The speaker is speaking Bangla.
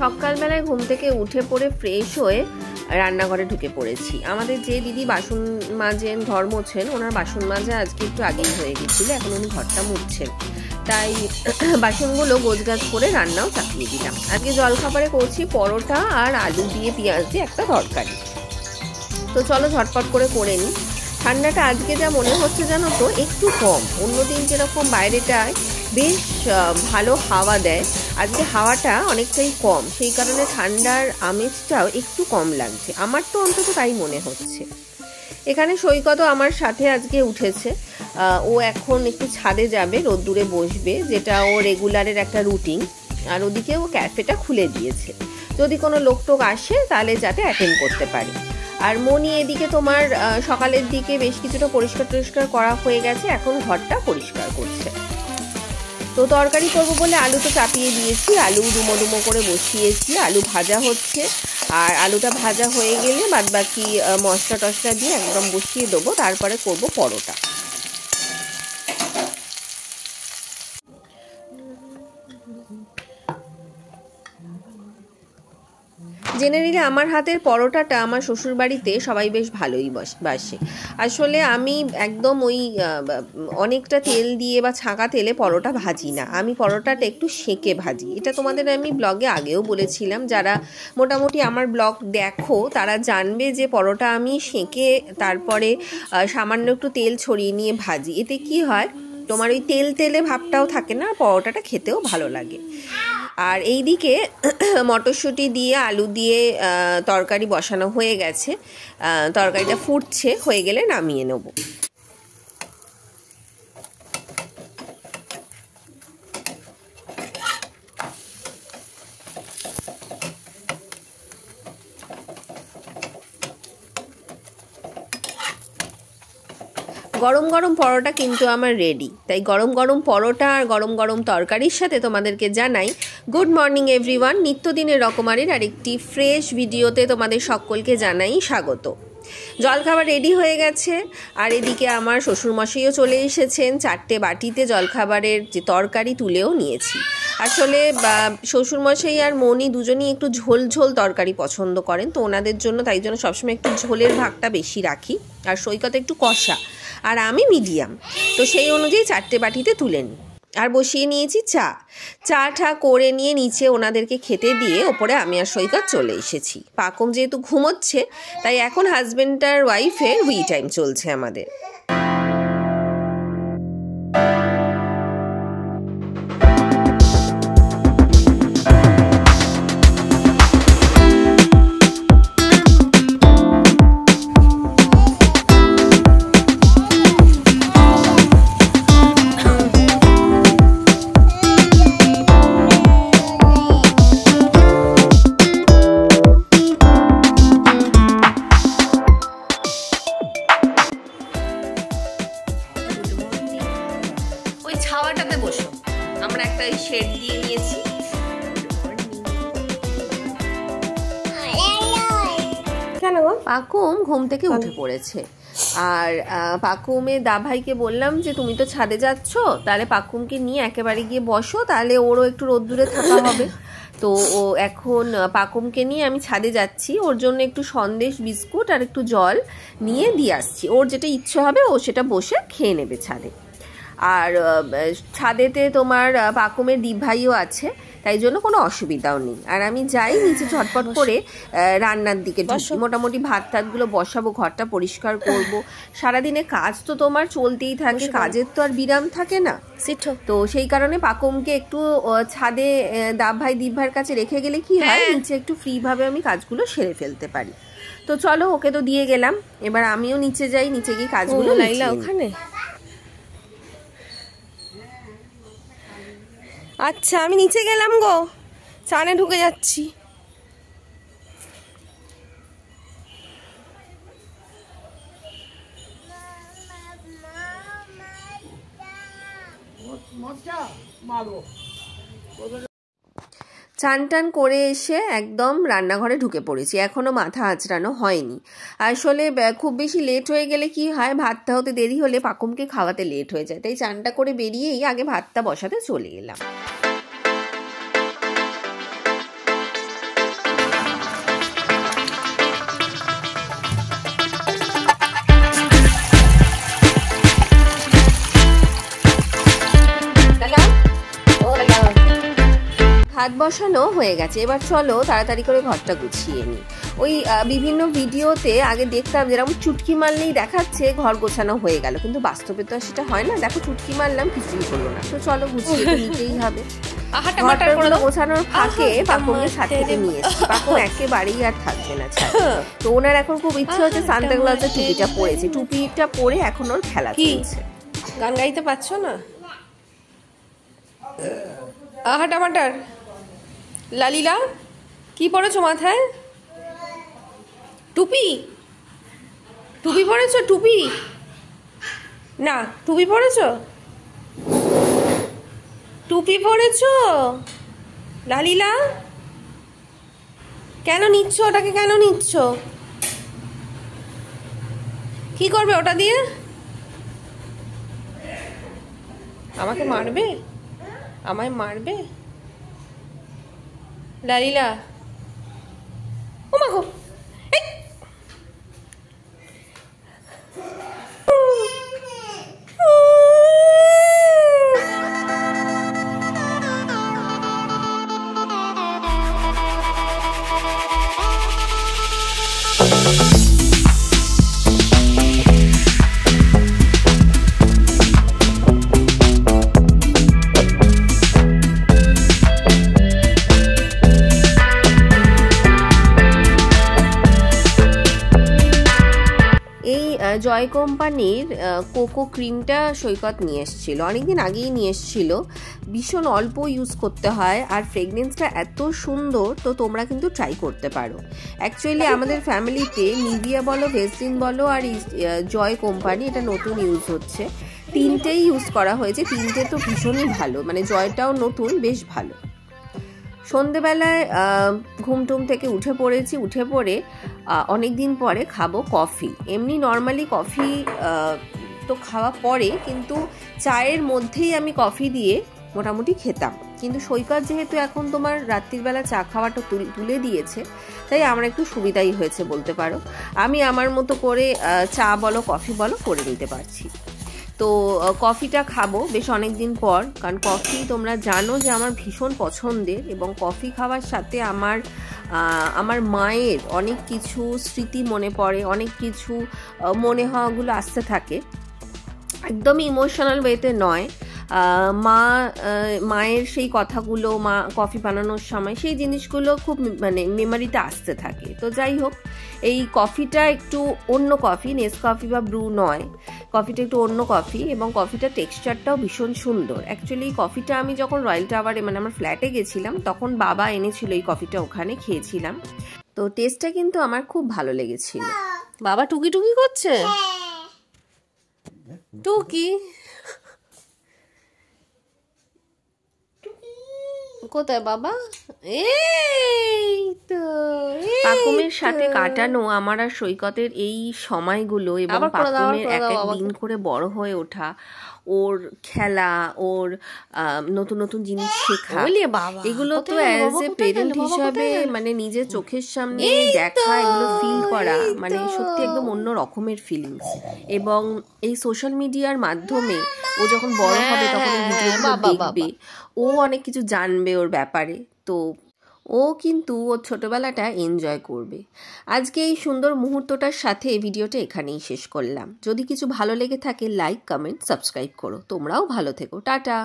সকালবেলায় ঘুম থেকে উঠে পড়ে ফ্রেশ হয়ে রান্নাঘরে ঢুকে পড়েছি। আমাদের যে দিদি বাসন মাজেন, ঘর মোছেন, ওনার বাসন মাজা আজকে একটু আগেই হয়ে গেছিলো, এখন উনি ঘরটা মুছছেন, তাই বাসনগুলো গোছগাছ করে রান্নাও চাপিয়ে দিলাম। আজকে জলখাবারে করছি পরোটা আর আলু দিয়ে পেঁয়াজ দিয়ে একটা তরকারি। তো চলো ঝটপট করে নিই। ঠান্ডাটা আজকে যা মনে হচ্ছে জানো তো একটু কম, অন্যদিন যেরকম বাইরেটায় বেশ ভালো হাওয়া দেয়, আজকে হাওয়াটা অনেকটাই কম, সেই কারণে ঠান্ডার আমেজটাও একটু কম লাগছে, আমার তো অন্তত তাই মনে হচ্ছে। এখানে সৈকতও আমার সাথে আজকে উঠেছে, ও এখন একটু ছাদে যাবে, রোদ্দুরে বসবে, যেটা ও রেগুলারের একটা রুটিন। আর ওদিকে ও ক্যাফেটা খুলে দিয়েছে, যদি কোনো লোকটোক আসে তাহলে যাতে অ্যাটেন্ড করতে পারি। আর মনি এদিকে তোমার সকালের দিকে বেশ কিছুটা পরিষ্কার করা হয়ে গেছে, এখন ঘরটা পরিষ্কার করছে। তো তরকারি করবো বলে আলু তো চাপিয়ে দিয়েছি, আলু ডুমো করে বসিয়েছি, আলু ভাজা হচ্ছে, আর আলুটা ভাজা হয়ে গেলে বাদবাকি মশলা টশলা দিয়ে একদম বসিয়ে দেবো, তারপরে করব পরোটা। জেনে নিলে আমার হাতের পরোটাটা আমার শ্বশুরবাড়িতে সবাই বেশ ভালোই বাসে। আসলে আমি একদম ওই অনেকটা তেল দিয়ে বা ছাঁকা তেলে পরোটা ভাজি না, আমি পরোটাটা একটু সেঁকে ভাজি। এটা তোমাদের আমি ব্লগে আগেও বলেছিলাম, যারা মোটামুটি আমার ব্লগ দেখো তারা জানবে যে পরোটা আমি সেঁকে তারপরে সামান্য একটু তেল ছড়িয়ে নিয়ে ভাজি। এতে কি হয়, তোমার ওই তেলে ভাবটাও থাকে না, পরোটাটা খেতেও ভালো লাগে। আর এইদিকে মটরশুঁটি দিয়ে আলু দিয়ে তরকারি বসানো হয়ে গেছে, তরকারিটা ফুটছে, হয়ে গেলে নামিয়ে নেব। গরম গরম পরোটা কিন্তু আমার রেডি, তাই গরম গরম পরোটা আর গরম গরম তরকারির সাথে তোমাদেরকে জানাই গুড মর্নিং এভরিওয়ান। নিত্যদিনের রকমারির আরেকটি ফ্রেশ ভিডিওতে তোমাদের সকলকে জানাই স্বাগত। জলখাবার রেডি হয়ে গেছে, আর এদিকে আমার শ্বশুরমশাইও চলে এসেছেন, 4টে বাটিতে জলখাবারের যে তরকারি তুলেও নিয়েছি। আসলে শ্বশুরমশাই আর মনি দুজনেই একটু ঝোল ঝোল তরকারি পছন্দ করেন, তো ওনাদের জন্য তাই জন্য সবসময় একটু ঝোলের ভাগটা বেশি রাখি, আর সৈকত একটু কষা আর আমি মিডিয়াম, তো সেই অনুযায়ী 4টে বাটিতে তুলে নিই। আর বসিয়ে নিয়েছি চা করে নিয়ে নিচে ওনাদেরকে খেতে দিয়ে ওপরে আমি আর সৈকত চলে এসেছি। পাকম যেহেতু ঘুমোচ্ছে, তাই এখন হাজব্যান্ড আর ওয়াইফের উই টাইম চলছে আমাদের। ছাওয়াটাতে বসো, আমরা একটা শেড দিয়ে নিয়েছি। কেন গো? পাকুম ঘুম থেকে উঠে পড়েছে, আর পাকুমের দাভাইকে বললাম যে তুমি তো ছাদে যাচ্ছ, তাহলে পাকুমকে নিয়ে একেবারে গিয়ে বসো, তাহলে ওরও একটু রোদ্দুরে থাকা হবে। তো ও এখন পাকুমকে নিয়ে আমি ছাদে যাচ্ছি, ওর জন্য একটু সন্দেশ, বিস্কুট আর একটু জল নিয়ে দিয়ে আসছি, ওর যেটা ইচ্ছে হবে ও সেটা বসে খেয়ে নেবে ছাদে। আর ছাদেতে তোমার পাকুমের দীপ ভাইও আছে, তাই জন্য কোনো অসুবিধাও নেই। আর আমি যাই নিচে ঝটপট করে রান্নার দিকে ঢুকি, মোটামুটি ভাত টাতগুলো বসাবো, ঘরটা পরিষ্কার করব। সারাদিনে কাজ তো তোমার চলতেই থাকে, কাজের তো আর বিরাম থাকে না, তো সেই কারণে পাকুমকে একটু ছাদে দীপ ভাইয়ের কাছে রেখে গেলে কি হয়, নিচে একটু ফ্রিভাবে আমি কাজগুলো সেরে ফেলতে পারি। তো চলো, ওকে তো দিয়ে গেলাম, এবার আমিও নিচে যাই, নিচে গিয়ে কাজগুলো ওখানে আচ্ছা আমি নিচে গেলাম গো, চানে ঢুকে যাচ্ছি। চান টান করে এসে একদম রান্নাঘরে ঢুকে পড়েছি, এখনো মাথা আঁচড়ানো হয়নি। আসলে খুব বেশি লেট হয়ে গেলে কি হয়, ভাতটা হতে দেরি হলে পাকুমকে খাওয়াতে লেট হয়ে যায়, তাই চানটা করে বেরিয়েই আগে ভাতটা বসাতে চলে এলাম। ভাত বসানো হয়ে গেছে, এবার চলো তাড়াতাড়ি করে ঘরটা গুছিয়ে নিই। ওই বিভিন্ন ভিডিওতে আগে দেখতাম যেরকম চুটকি মারলেই দেখাচ্ছে ঘর গোছানো হয়ে গেল, কিন্তু বাস্তবে তো সেটা হয় না। দেখো চুটকি মারলাম, কিছুই হলো না, তো চলো গুছিয়ে নিতেই হবে। গোছানোর ফাঁকে পাকুমকে ছাদ থেকে নিয়েছি, পাকুম একেবারেই আর থাকবে না ছাদে। তো ওনার এখন খুব ইচ্ছে হচ্ছে সান্তা ক্লজের টুপিটা পরেছে, টুপিটা পরে এখন ওর খেলা চলছে। গান গাইতে পারছো না? আহা টমাটার লালিলা, কি পরেছো মাথায়? টুপি? টুপি পরেছো? টুপি না, টুপি পরেছো? টুপি পরেছো লালিলা? কেন নিচ্ছ ওটাকে? কেন নিচ্ছ? কি করবে ওটা দিয়ে? আমাকে মারবে? আমায় মারবে লালিলা? ও মা গো, জয় কোম্পানির কোকো ক্রিমটা সৈকত নিয়ে এসেছিলো, অনেকদিন আগেই নিয়ে এসেছিলো। ভীষণ অল্প ইউজ করতে হয় আর ফ্রেগনেন্সটা এত সুন্দর, তো তোমরা কিন্তু ট্রাই করতে পারো। অ্যাকচুয়ালি আমাদের ফ্যামিলিতে নিভিয়া বলো, ভেসলিন বলো আর জয় কোম্পানি, এটা নতুন ইউজ হচ্ছে, তিনটেই ইউজ করা হয়েছে। তিনটে তো ভীষণই ভালো, মানে জয়টাও নতুন, বেশ ভালো। সন্ধেবেলায় ঘুমটুম থেকে উঠে পড়েছি, উঠে পড়ে অনেক দিন পরে খাবো কফি। এমনি নর্মালি কফি তো খাওয়া পরে, কিন্তু চায়ের মধ্যেই আমি কফি দিয়ে মোটামুটি খেতাম, কিন্তু সৈকত যেহেতু এখন তোমার রাত্রিবেলা চা খাওয়াটা তুলে দিয়েছে, তাই আমার একটু সুবিধাই হয়েছে বলতে পারো। আমি আমার মতো করে চা বলো কফি বলো করে নিতে পারছি। তো কফিটা খাবো বেশ অনেক দিন পর, কারণ কফি তোমরা জানো যে আমার ভীষণ পছন্দের, এবং কফি খাওয়ার সাথে আমার মায়ের অনেক কিছু স্মৃতি মনে পড়ে, অনেক কিছু মনে হওয়াগুলো আসতে থাকে, একদমই ইমোশনাল ওয়েতে নয়। মায়ের সেই কথাগুলো, মা কফি বানানোর সময় সেই জিনিসগুলো খুব মানে মেমোরিতে আসতে থাকে। তো যাই হোক, এই কফিটা একটু অন্য কফি, নেসকফি বা ব্রু নয়, কফিটা একটু অন্য কফি, এবং কফিটা টেক্সচারটাও ভীষণ সুন্দর। অ্যাকচুয়ালি এই কফিটা আমি যখন রয়্যাল টাওয়ারে মানে আমার ফ্ল্যাটে গেছিলাম, তখন বাবা এনেছিল এই কফিটা, ওখানে খেয়েছিলাম, তো টেস্টটা কিন্তু আমার খুব ভালো লেগেছিল। বাবা টুকি টুকি করছে, টুকি কোথায় বাবা? এই তো পাকুমের সাথে কাটানো আমার আর সৈকতের এই সময়গুলো, এবং পাকুমের এক এক দিন করে বড় হয়ে ওঠা, ওর খেলা, ওর নতুন নতুন জিনিস শেখা, এগুলো তো অ্যাজ এ পেরেন্ট হিসাবে মানে নিজের চোখের সামনে দেখা, এগুলো ফিল করা মানে সত্যি একদম অন্য রকমের ফিলিংস। এবং এই সোশ্যাল মিডিয়ার মাধ্যমে ও যখন বড় হবে তখন এই ভিডিওগুলো দেখবে, ও অনেক কিছু জানবে ওর ব্যাপারে, তো ও কিন্তু ওর ছোটবেলাটা এনজয় করবে। আজকে এই সুন্দর মুহূর্তটার সাথে ভিডিওটা এখানেই শেষ করলাম। যদি কিছু ভালো লেগে থাকে লাইক, কমেন্ট, সাবস্ক্রাইব করো। তোমরাও ভালো থেকো, টাটা।